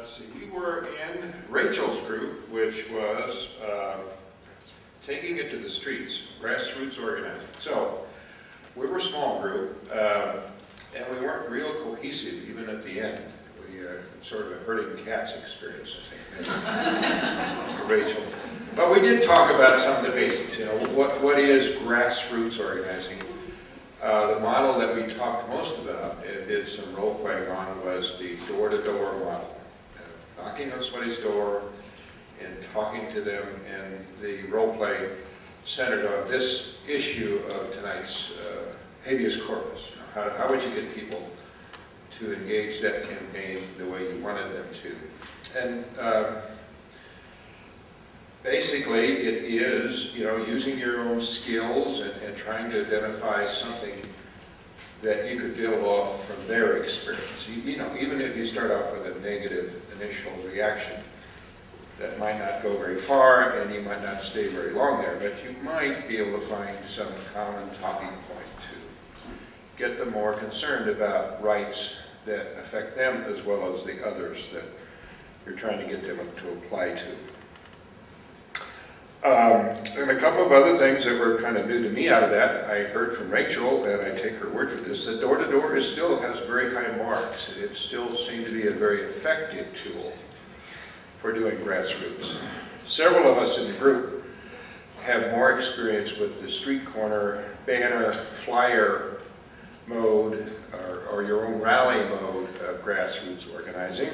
let's see, we were in Rachel's group, which was taking it to the streets, grassroots organizing. So we were a small group, and we weren't real cohesive even at the end. We sort of a herding cats experience, I think, for Rachel. But we did talk about some of the basics. You know, what is grassroots organizing? The model that we talked most about and did some role playing on was the door-to-door model. Knocking on somebody's door and talking to them, and the role play centered on this issue of tonight's habeas corpus. You know, how would you get people to engage that campaign the way you wanted them to? And basically it is, you know, using your own skills and trying to identify something that you could build off from their experience. You know, even if you start off with a negative initial reaction, that might not go very far and you might not stay very long there, but you might be able to find some common talking point to get them more concerned about rights that affect them as well as the others that you're trying to get them to apply to. And a couple of other things that were kind of new to me out of that, I heard from Rachel, and I take her word for this, that door-to-door still has very high marks. It still seemed to be a very effective tool for doing grassroots. Several of us in the group have more experience with the street corner banner flyer mode or your own rally mode of grassroots organizing.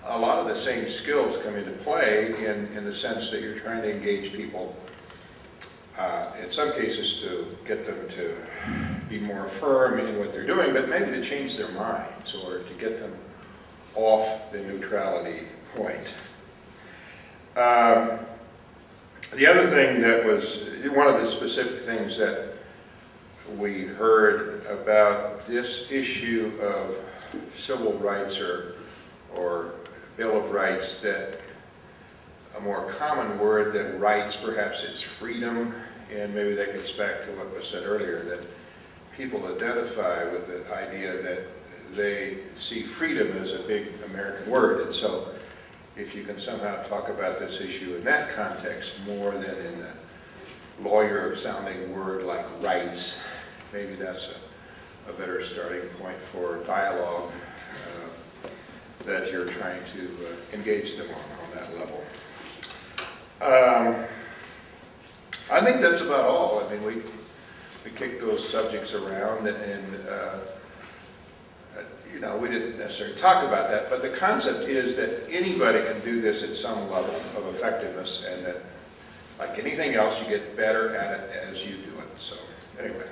A lot of the same skills come into play in the sense that you're trying to engage people, in some cases to get them to be more firm in what they're doing, but maybe to change their minds or to get them off the neutrality point. The other thing that was, one of the specific things that we heard about this issue of civil rights or Bill of Rights, that a more common word than rights, perhaps it's freedom, and maybe that gets back to what was said earlier, that people identify with the idea that they see freedom as a big American word, and so if you can somehow talk about this issue in that context more than in a lawyer-sounding word like rights, maybe that's a better starting point for dialogue that you're trying to engage them on that level. I think that's about all. I mean, we kicked those subjects around, and you know, we didn't necessarily talk about that, but the concept is that anybody can do this at some level of effectiveness, and that, like anything else, you get better at it as you do it. So, anyway.